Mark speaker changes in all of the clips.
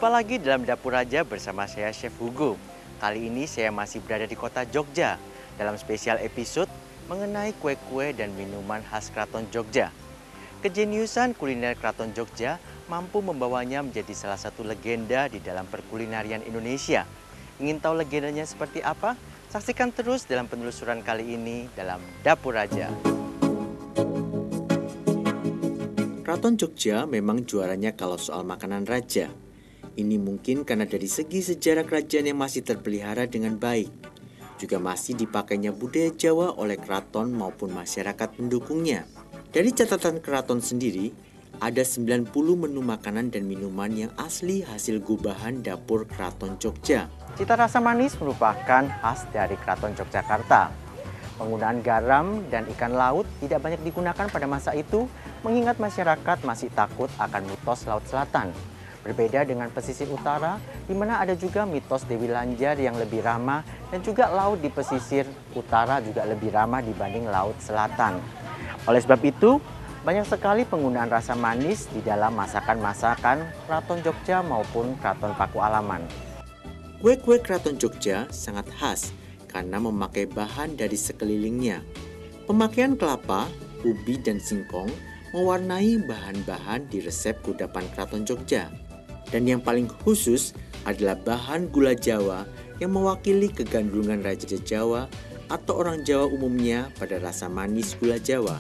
Speaker 1: Jumpa lagi dalam Dapur Raja bersama saya Chef Hugo. Kali ini saya masih berada di kota Jogja dalam spesial episode mengenai kue-kue dan minuman khas Keraton Jogja. Kejeniusan kuliner Keraton Jogja mampu membawanya menjadi salah satu legenda di dalam perkulinarian Indonesia. Ingin tahu legendanya seperti apa? Saksikan terus dalam penelusuran kali ini dalam Dapur Raja. Keraton Jogja memang juaranya kalau soal makanan raja. Ini mungkin karena dari segi sejarah kerajaan yang masih terpelihara dengan baik. Juga masih dipakainya budaya Jawa oleh keraton maupun masyarakat pendukungnya. Dari catatan keraton sendiri, ada 90 menu makanan dan minuman yang asli hasil gubahan dapur Keraton Jogja. Cita rasa manis merupakan khas dari Keraton Yogyakarta. Penggunaan garam dan ikan laut tidak banyak digunakan pada masa itu, mengingat masyarakat masih takut akan mitos Laut Selatan. Berbeda dengan pesisir utara, di mana ada juga mitos Dewi Lanjar yang lebih ramah, dan juga laut di pesisir utara juga lebih ramah dibanding Laut Selatan. Oleh sebab itu, banyak sekali penggunaan rasa manis di dalam masakan-masakan Keraton Jogja maupun Keraton Paku Alaman. Kue-kue Keraton Jogja sangat khas karena memakai bahan dari sekelilingnya. Pemakaian kelapa, ubi, dan singkong mewarnai bahan-bahan di resep kudapan Keraton Jogja. Dan yang paling khusus adalah bahan gula Jawa yang mewakili kegandrungan Raja Jawa atau orang Jawa umumnya pada rasa manis gula Jawa.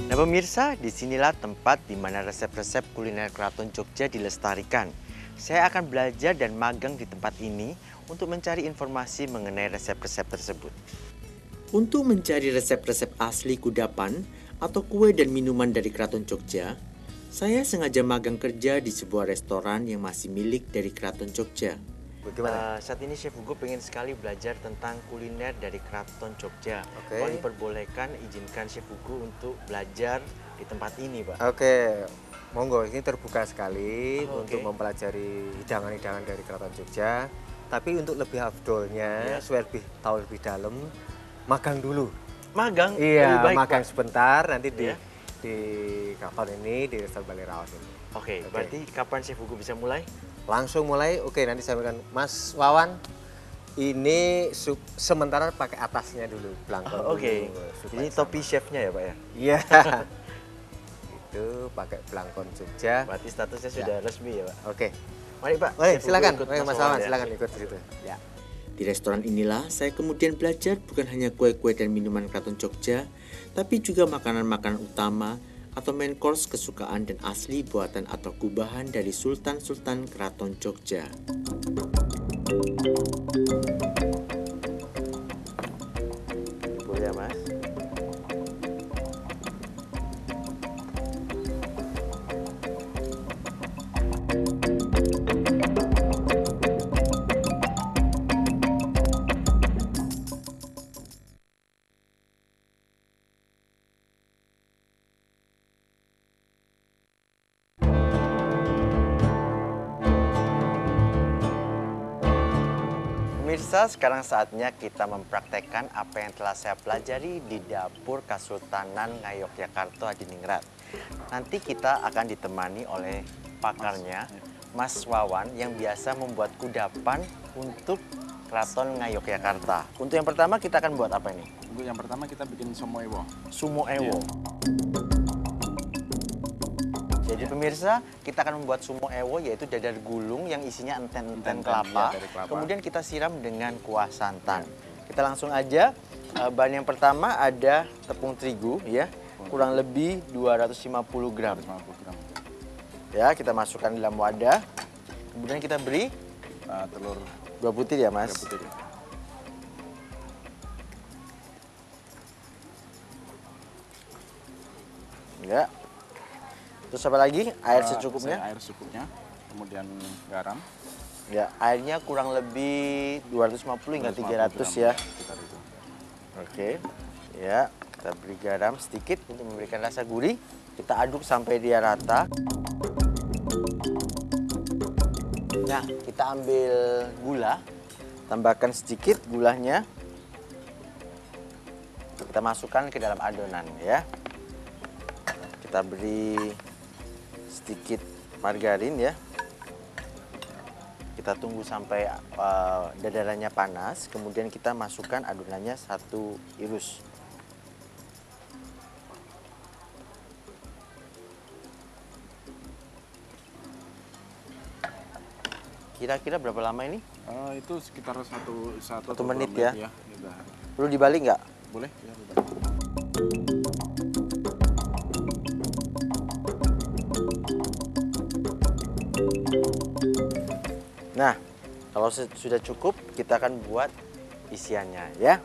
Speaker 1: Nah pemirsa, disinilah tempat di mana resep-resep kuliner Keraton Jogja dilestarikan. Saya akan belajar dan magang di tempat ini untuk mencari informasi mengenai resep-resep tersebut. Untuk mencari resep-resep asli kudapan atau kue dan minuman dari Keraton Jogja, saya sengaja magang kerja di sebuah restoran yang masih milik dari Keraton Jogja. Bagaimana? Saat ini Chef Hugo pengen sekali belajar tentang kuliner dari Keraton Jogja. Kalau diperbolehkan, izinkan Chef Hugo untuk belajar di tempat ini, Pak.
Speaker 2: Oke, monggo, ini terbuka sekali untuk mempelajari hidangan-hidangan dari Keraton Jogja. Tapi untuk lebih afdolnya, supaya lebih tahu lebih dalam, magang dulu.
Speaker 1: Magang?
Speaker 2: Iya,
Speaker 1: lebih baik,
Speaker 2: magang
Speaker 1: Pak.
Speaker 2: Sebentar, nanti di Keraton ini, di Restoran Bali Rawas ini.
Speaker 1: Oke, berarti kapan Chef Hugo bisa mulai?
Speaker 2: Langsung mulai, nanti saya berikan Mas Wawan. Ini sementara pakai atasnya dulu, belangkon
Speaker 1: Oke, ini topi chefnya ya Pak ya?
Speaker 2: Iya. Itu pakai belangkon Jogja.
Speaker 1: Berarti statusnya sudah resmi ya Pak?
Speaker 2: Oke.
Speaker 1: Mari Pak.
Speaker 2: Mari, silakan.
Speaker 1: Mas
Speaker 2: Wawan,
Speaker 1: ya.
Speaker 2: silakan ikut di situ. Ya.
Speaker 3: Di restoran inilah saya kemudian belajar bukan hanya kue-kue dan minuman Keraton Jogja, tapi juga makanan-makanan utama atau main course kesukaan dan asli buatan atau gubahan dari Sultan-Sultan Keraton Jogja.
Speaker 1: Boleh ya Mas? Pemirsa, sekarang saatnya kita mempraktekkan apa yang telah saya pelajari di dapur Kesultanan Ngayogyakarta Hadiningrat. Nanti kita akan ditemani oleh pakarnya, Mas Wawan, yang biasa membuat kudapan untuk Keraton Ngayogyakarta. Untuk yang pertama kita akan buat apa ini?
Speaker 4: Untuk yang pertama kita bikin sumo ewo.
Speaker 1: Sumo ewo. Jadi pemirsa, kita akan membuat sumo ewo, yaitu dadar gulung yang isinya enten-enten kelapa. Kemudian kita siram dengan kuah santan. Kita langsung aja. Bahan yang pertama ada tepung terigu ya, kurang lebih 250 gram. Ya, kita masukkan dalam wadah. Kemudian kita beri
Speaker 4: Telur
Speaker 1: 2 butir ya Mas.
Speaker 4: 2 butir.
Speaker 1: Ya. Terus apa lagi? Air secukupnya?
Speaker 4: Air secukupnya, kemudian garam.
Speaker 1: Ya, airnya kurang lebih 250 hingga 300 ya. Oke. Ya, kita beri garam sedikit untuk memberikan rasa gurih. Kita aduk sampai dia rata. Nah, kita ambil gula. Tambahkan sedikit gulanya. Kita masukkan ke dalam adonan ya. Kita beri sedikit
Speaker 3: margarin ya. Kita tunggu sampai dadarannya panas, kemudian kita masukkan adonannya 1 irus. Kira-kira berapa lama ini?
Speaker 4: Itu sekitar 1
Speaker 3: menit ya?
Speaker 4: Udah.
Speaker 3: Perlu dibalik nggak?
Speaker 4: Boleh? Ya, udah.
Speaker 3: Nah, kalau sudah cukup, kita akan buat isiannya ya.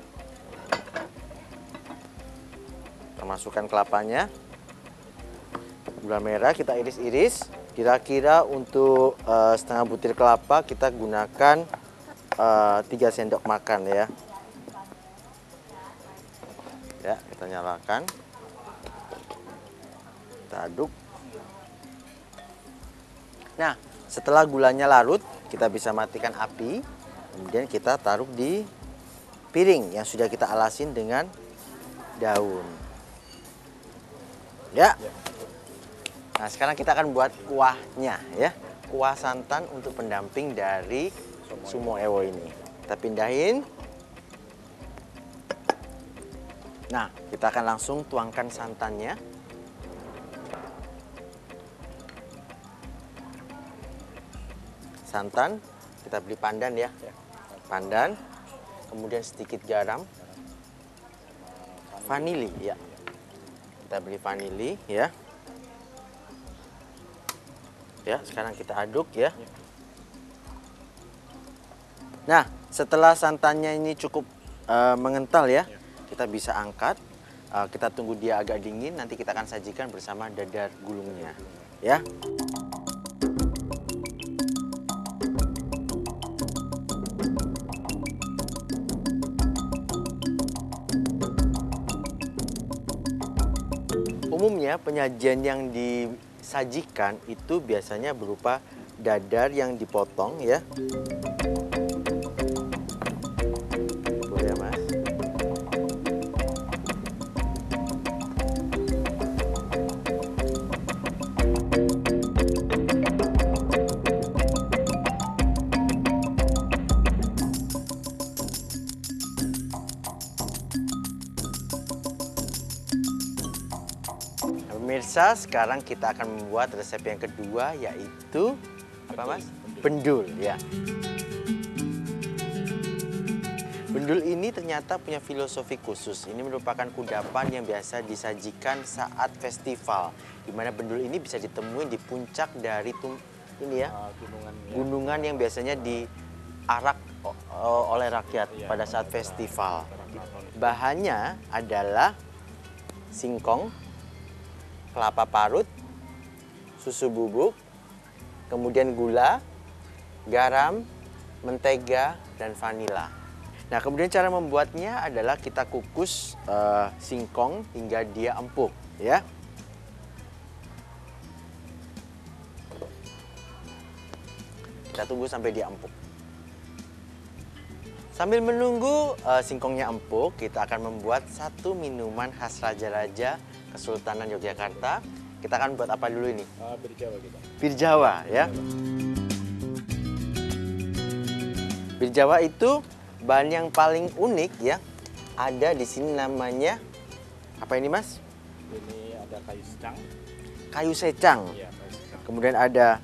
Speaker 3: Kita masukkan kelapanya, gula merah kita iris-iris. Kira-kira untuk setengah butir kelapa kita gunakan 3 sendok makan ya. Ya, kita nyalakan. Kita aduk. Nah, setelah gulanya larut, kita bisa matikan api. Kemudian kita taruh di piring yang sudah kita alasin dengan daun. Ya. Nah, sekarang kita akan buat kuahnya ya. Kuah santan untuk pendamping dari sumo ewo ini. Kita pindahin. Nah, kita akan langsung tuangkan santannya. Santan, kita beli pandan ya. Pandan, kemudian sedikit garam. Vanili ya. Kita beli vanili ya. Ya, sekarang kita aduk ya. Nah, setelah santannya ini cukup mengental ya, kita bisa angkat. Kita tunggu dia agak dingin, nanti kita akan sajikan bersama dadar gulungnya. Ya. Umumnya penyajian yang disajikan itu biasanya berupa dadar yang dipotong ya. Tuh ya Mas. Pemirsa, sekarang kita akan membuat resep yang kedua, yaitu apa Mas? Bendul ya. Bendul ini ternyata punya filosofi khusus. Ini merupakan kudapan yang biasa disajikan saat festival, di mana bendul ini bisa ditemui di puncak dari ini ya, gunungan yang biasanya diarak oleh rakyat pada saat festival. Bahannya adalah singkong, kelapa parut, susu bubuk, kemudian gula, garam, mentega, dan vanila. Nah, kemudian cara membuatnya adalah kita kukus singkong hingga dia empuk, ya. Kita tunggu sampai dia empuk. Sambil menunggu singkongnya empuk, kita akan membuat satu minuman khas raja-raja Kesultanan Yogyakarta. Kita akan buat apa dulu ini?
Speaker 4: Bir Jawa kita.
Speaker 3: Bir Jawa ya. Bir Jawa itu bahan yang paling unik ya. Ada di sini namanya apa ini Mas?
Speaker 4: Ini ada kayu secang.
Speaker 3: Kayu secang.
Speaker 4: Iya, kayu secang.
Speaker 3: Kemudian ada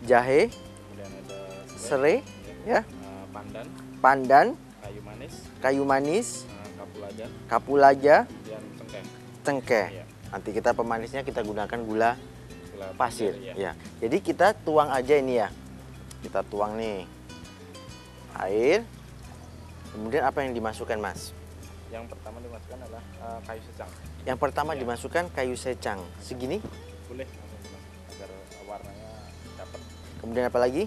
Speaker 3: jahe,
Speaker 4: Kemudian ada
Speaker 3: serai, ya,
Speaker 4: pandan,
Speaker 3: pandan,
Speaker 4: kayu manis, kapulaga,
Speaker 3: kapulaga,
Speaker 4: dan cengkeh.
Speaker 3: cengkeh.
Speaker 4: Iya.
Speaker 3: Nanti kita pemanisnya kita gunakan gula
Speaker 4: Gula
Speaker 3: pasir.
Speaker 4: ya.
Speaker 3: Ya. Jadi kita tuang aja ini ya. Kita tuang nih air. Kemudian apa yang dimasukkan Mas?
Speaker 4: Yang pertama dimasukkan adalah kayu secang.
Speaker 3: Yang pertama
Speaker 4: Iya.
Speaker 3: dimasukkan kayu secang. Segini.
Speaker 4: Boleh langsung dimasukkan agar warnanya dapat.
Speaker 3: Kemudian apa lagi?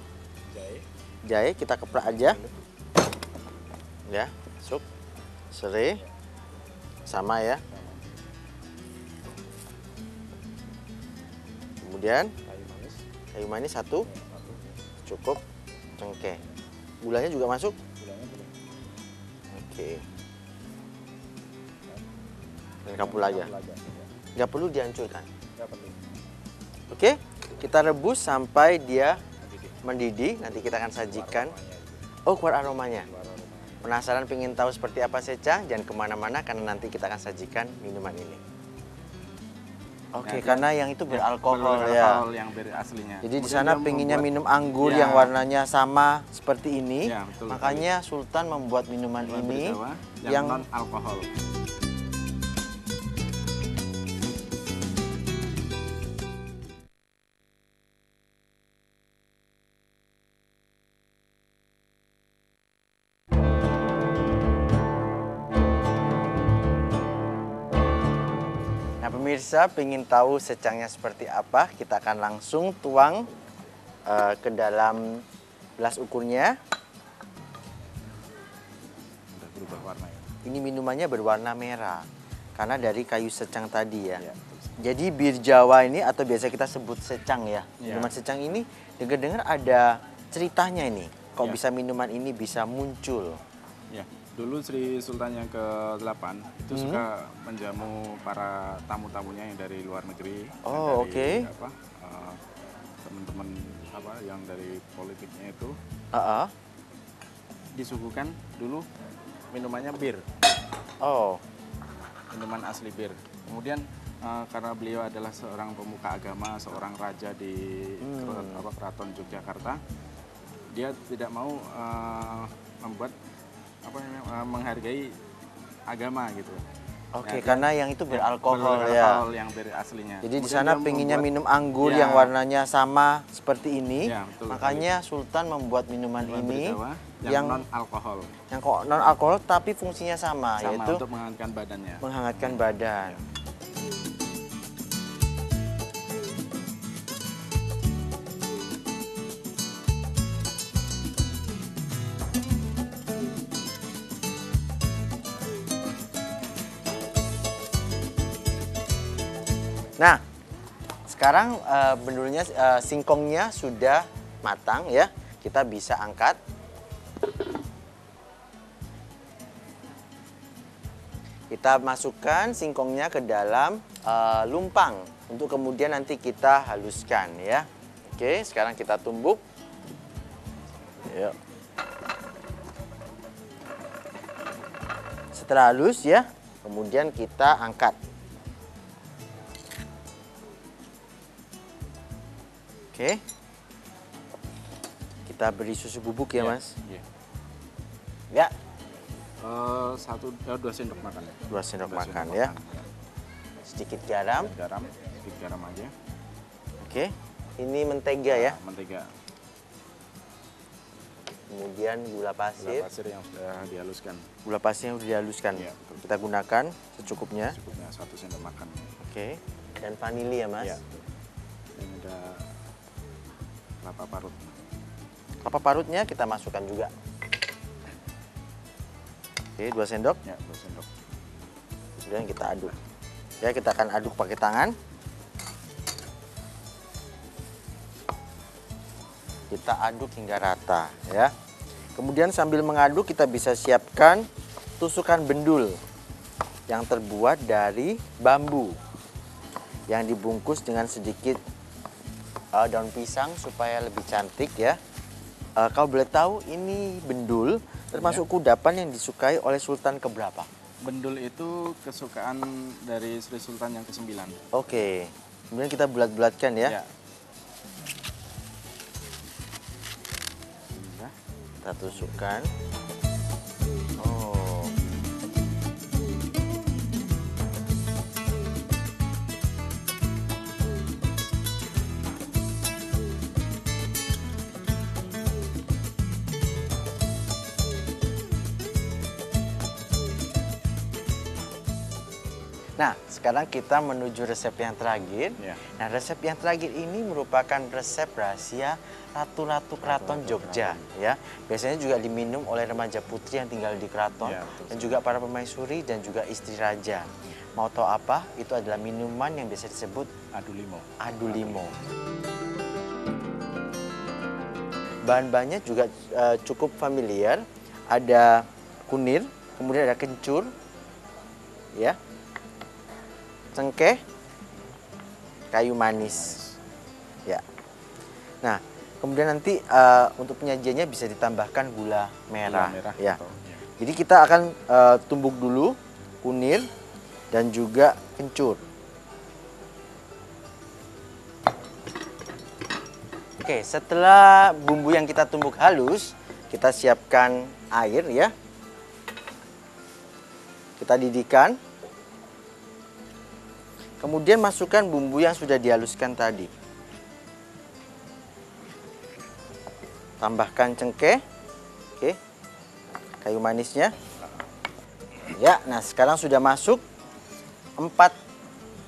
Speaker 4: Jahe,
Speaker 3: Jahe kita keprak aja. Ya, masuk. Serai. Sama ya. Kemudian kayu manis satu.
Speaker 4: satu.
Speaker 3: Cukup. Cengkeh. Gulanya juga masuk.
Speaker 4: Gulanya boleh.
Speaker 3: Oke. Dan kapulaga.
Speaker 4: Kapulaga, ya.
Speaker 3: Nggak perlu dihancurkan.
Speaker 4: Nggak perlu.
Speaker 3: Oke. Kita rebus sampai dia mendidih. Nanti kita akan sajikan. Oh, keluar aromanya. Penasaran pengen tahu seperti apa seca? Jangan kemana-mana karena nanti kita akan sajikan minuman ini. Oke, karena yang itu beralkohol ya.
Speaker 4: Beralkohol yang aslinya.
Speaker 3: Jadi di
Speaker 4: Kemudian
Speaker 3: sana
Speaker 4: dia
Speaker 3: pengennya
Speaker 4: membuat-
Speaker 3: minum anggur
Speaker 4: Ya.
Speaker 3: yang warnanya sama seperti ini.
Speaker 4: Ya, betul
Speaker 3: Makanya Sultan membuat minuman ini
Speaker 4: Jawa
Speaker 3: yang
Speaker 4: non alkohol.
Speaker 3: Nah, pemirsa pengen tahu secangnya seperti apa? Kita akan langsung tuang ke dalam gelas ukurnya.
Speaker 4: Udah berubah warna ya.
Speaker 3: Ini minumannya berwarna merah karena dari kayu secang tadi ya.
Speaker 4: Ya,
Speaker 3: Jadi bir Jawa ini atau biasa kita sebut secang ya.
Speaker 4: Ya.
Speaker 3: Minuman secang ini dengar-dengar ada ceritanya ini. Kok
Speaker 4: Ya.
Speaker 3: bisa minuman ini bisa muncul?
Speaker 4: Ya, dulu Sri Sultan yang ke-8 itu suka menjamu para tamu-tamunya yang dari luar negeri.
Speaker 3: Oh,
Speaker 4: dari,
Speaker 3: oke.
Speaker 4: Teman-teman yang dari politiknya itu
Speaker 3: Heeh.
Speaker 4: disuguhkan dulu minumannya bir,
Speaker 3: Oh,
Speaker 4: minuman asli bir. Kemudian karena beliau adalah seorang pemuka agama, seorang raja di Keraton Yogyakarta, dia tidak mau membuat menghargai agama gitu.
Speaker 3: oke.
Speaker 4: Ya,
Speaker 3: Karena yang itu beralkohol ya.
Speaker 4: Beralkohol yang bir aslinya.
Speaker 3: Jadi di
Speaker 4: Kemudian
Speaker 3: sana
Speaker 4: dia
Speaker 3: pengennya
Speaker 4: membuat-
Speaker 3: minum anggur
Speaker 4: Ya.
Speaker 3: yang warnanya sama seperti ini.
Speaker 4: Ya, betul
Speaker 3: Makanya Sultan membuat minuman
Speaker 4: minuman
Speaker 3: ini
Speaker 4: berjawa
Speaker 3: yang
Speaker 4: yang non alkohol,
Speaker 3: yang kok non alkohol tapi fungsinya sama,
Speaker 4: sama
Speaker 3: yaitu
Speaker 4: untuk menghangatkan badannya.
Speaker 3: menghangatkan badan. Nah, sekarang bendulnya, singkongnya sudah matang ya. Kita bisa angkat. Kita masukkan singkongnya ke dalam lumpang untuk kemudian nanti kita haluskan ya. Oke, sekarang kita tumbuk. Yuk. Setelah halus ya, kemudian kita angkat. Oke. Kita beri susu bubuk ya, Mas.
Speaker 4: Iya.
Speaker 3: Ya,
Speaker 4: 2 sendok makan ya.
Speaker 3: 2 sendok
Speaker 4: 2
Speaker 3: makan ya. Sedikit garam.
Speaker 4: Garam, sedikit garam aja.
Speaker 3: Oke. Ini mentega ya.
Speaker 4: Mentega,
Speaker 3: Kemudian gula
Speaker 4: gula
Speaker 3: pasir.
Speaker 4: pasir yang sudah dihaluskan.
Speaker 3: Gula pasir yang sudah dihaluskan.
Speaker 4: Iya, betul.
Speaker 3: Kita gunakan secukupnya.
Speaker 4: Cukupnya 1 sendok makan.
Speaker 3: Oke. Dan vanili ya, Mas.
Speaker 4: Iya, betul. Ini ada kelapa parut.
Speaker 3: Kelapa parutnya kita masukkan juga. Oke, 2 sendok.
Speaker 4: Ya, 2 sendok.
Speaker 3: Kemudian kita aduk. Ya, kita akan aduk pakai tangan. Kita aduk hingga rata ya. Kemudian sambil mengaduk kita bisa siapkan tusukan bendul yang terbuat dari bambu yang dibungkus dengan sedikit daun pisang supaya lebih cantik ya. Kalau boleh tahu ini bendul termasuk kudapan yang disukai oleh Sultan keberapa?
Speaker 4: Bendul itu kesukaan dari Sri Sultan yang ke-9.
Speaker 3: Oke. Kemudian kita bulat-bulatkan ya.
Speaker 4: Ya. Udah.
Speaker 3: Kita tusukkan. Oh. Nah, sekarang kita menuju resep yang terakhir.
Speaker 4: Ya.
Speaker 3: Nah, resep yang terakhir ini merupakan resep rahasia Ratu-Ratu Keraton Jogja ya. Biasanya juga diminum oleh remaja putri yang tinggal di keraton
Speaker 4: Ya, betul
Speaker 3: dan juga para permaisuri dan juga istri raja. Mau tahu apa? Itu adalah minuman yang biasa disebut
Speaker 4: Adu limo.
Speaker 3: adu limo. Bahan-bahannya juga cukup familiar. Ada kunir, kemudian ada kencur, ya, cengkeh, kayu manis. Ya. Nah, kemudian nanti untuk penyajiannya bisa ditambahkan gula merah. Ya.
Speaker 4: atau, ya.
Speaker 3: Jadi kita akan tumbuk dulu kunir dan juga kencur. Oke, setelah bumbu yang kita tumbuk halus, kita siapkan air ya. Kita didihkan. Kemudian masukkan bumbu yang sudah dihaluskan tadi. Tambahkan cengkeh. Oke. Kayu manisnya. Ya, nah sekarang sudah masuk 4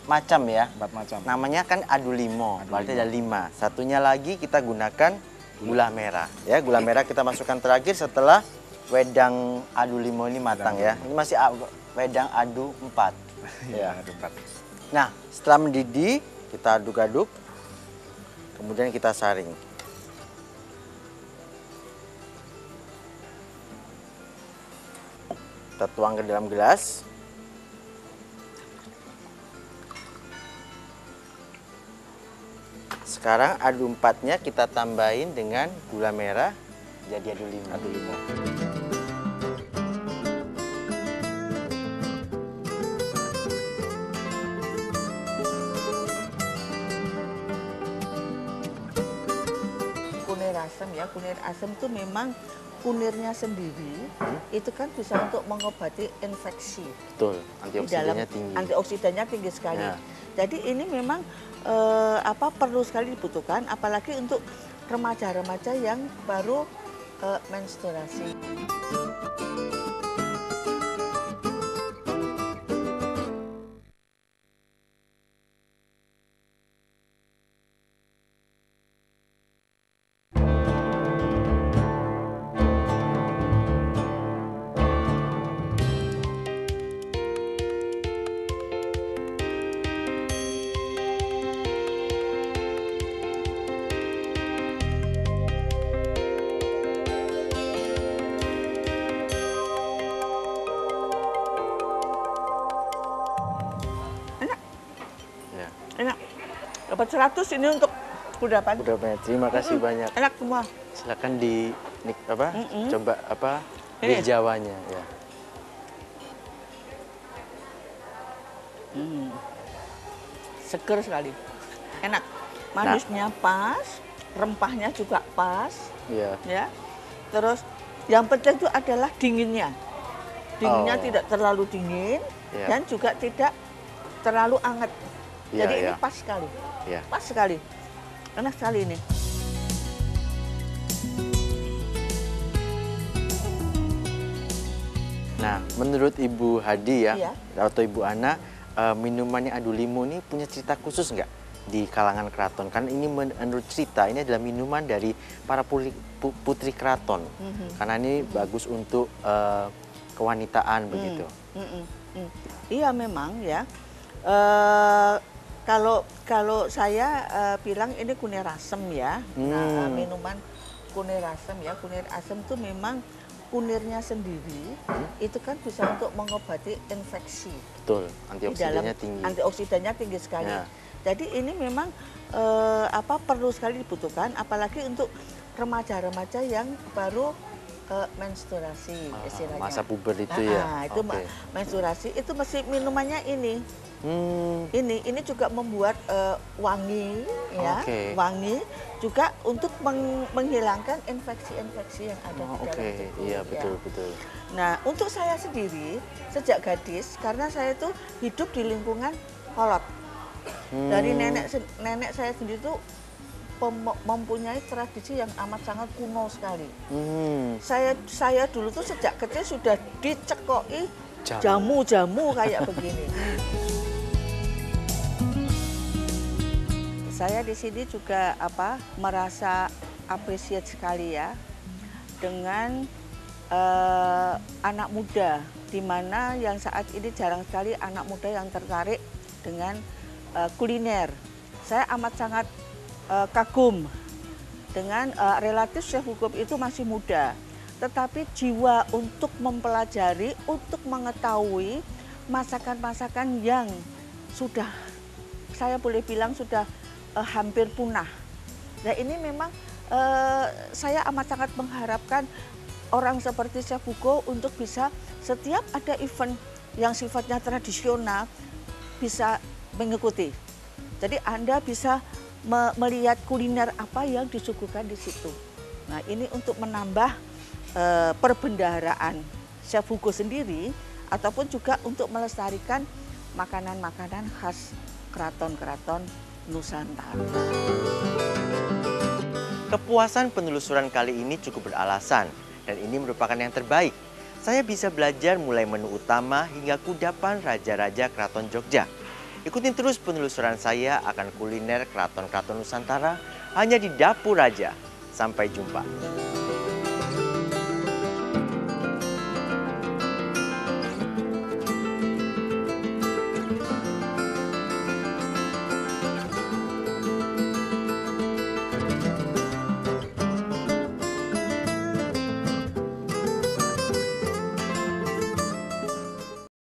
Speaker 3: macam ya.
Speaker 4: 4 macam.
Speaker 3: Namanya kan adu limo, berarti ada 5. Satunya lagi kita gunakan gula merah. Ya, gula merah kita masukkan terakhir setelah wedang adu limo ini matang ya. Ini masih wedang adu 4. Ya.
Speaker 4: Adu 4.
Speaker 3: Nah, setelah mendidih, kita aduk-aduk. Kemudian kita saring. Kita tuang ke dalam gelas. Sekarang adu 4-nya kita tambahin dengan gula merah, jadi adu 5.
Speaker 4: Adu limo.
Speaker 5: Kunir asam ya, kunir asam itu memang kunirnya sendiri itu kan bisa untuk mengobati infeksi.
Speaker 3: Betul,
Speaker 5: Di dalam
Speaker 3: antioksidannya tinggi.
Speaker 5: antioksidannya tinggi sekali.
Speaker 3: Ya.
Speaker 5: Jadi ini memang perlu sekali dibutuhkan, apalagi untuk remaja-remaja yang baru menstruasi.
Speaker 3: Ya.
Speaker 5: Enak. Dapat 100 ini untuk kudapan.
Speaker 3: Udah banyak. Terima kasih banyak.
Speaker 5: Enak semua.
Speaker 3: Silakan di coba
Speaker 5: Ini.
Speaker 3: bir Jawanya ya.
Speaker 5: Seger sekali. Enak. Manisnya pas, rempahnya juga pas,
Speaker 3: Iya.
Speaker 5: ya. Terus yang penting itu adalah dinginnya. Dinginnya
Speaker 3: Oh.
Speaker 5: tidak terlalu dingin
Speaker 3: Iya.
Speaker 5: dan juga tidak terlalu anget.
Speaker 3: Iya,
Speaker 5: Jadi ini
Speaker 3: iya.
Speaker 5: pas sekali.
Speaker 3: Iya.
Speaker 5: Pas sekali. Enak sekali ini.
Speaker 3: Nah, menurut Ibu Hadi ya,
Speaker 5: Iya.
Speaker 3: atau Ibu Ana, minumannya adu limo ini punya cerita khusus nggak di kalangan keraton? Kan ini menurut cerita ini adalah minuman dari para putri keraton, karena ini bagus untuk kewanitaan begitu.
Speaker 5: Iya memang ya. Kalau saya bilang ini kunir asem ya. Nah, minuman kunir asem ya. Kunir asem itu memang kunirnya sendiri itu kan bisa untuk mengobati infeksi.
Speaker 3: Betul,
Speaker 5: Di dalam
Speaker 3: antioksidannya tinggi.
Speaker 5: antioksidannya tinggi sekali.
Speaker 3: Ya.
Speaker 5: Jadi ini memang perlu sekali dibutuhkan, apalagi untuk remaja-remaja yang baru menstruasi istilahnya.
Speaker 3: Masa puber itu ya.
Speaker 5: Itu
Speaker 3: Oke.
Speaker 5: menstruasi itu mesti minumannya ini.
Speaker 3: Hmm,
Speaker 5: Ini juga membuat wangi ya,
Speaker 3: Oke.
Speaker 5: wangi juga untuk menghilangkan infeksi-infeksi yang ada di dalam
Speaker 3: oke,
Speaker 5: tubuh.
Speaker 3: iya
Speaker 5: ya.
Speaker 3: betul.
Speaker 5: Nah, untuk saya sendiri sejak gadis karena saya itu hidup di lingkungan kolot. Dari nenek saya sendiri tuh mempunyai tradisi yang amat sangat kuno sekali. Saya dulu tuh sejak kecil sudah dicekoki jamu-jamu kayak begini. Saya di sini juga merasa appreciate sekali ya dengan anak muda, di mana yang saat ini jarang sekali anak muda yang tertarik dengan kuliner. Saya amat sangat kagum dengan relatif chef Hukum itu masih muda, tetapi jiwa untuk mempelajari, untuk mengetahui masakan-masakan yang sudah, saya boleh bilang sudah hampir punah Nah ini memang saya amat sangat mengharapkan orang seperti Chef Hugo untuk bisa setiap ada event yang sifatnya tradisional bisa mengikuti. Jadi Anda bisa melihat kuliner apa yang disuguhkan di situ. Nah ini untuk menambah perbendaharaan Chef Hugo sendiri ataupun juga untuk melestarikan makanan-makanan khas keraton-keraton Nusantara.
Speaker 3: Kepuasan penelusuran kali ini cukup beralasan dan ini merupakan yang terbaik. Saya bisa belajar mulai menu utama hingga kudapan raja-raja Keraton Jogja. Ikutin terus penelusuran saya akan kuliner keraton-keraton Nusantara hanya di Dapur Raja. Sampai jumpa.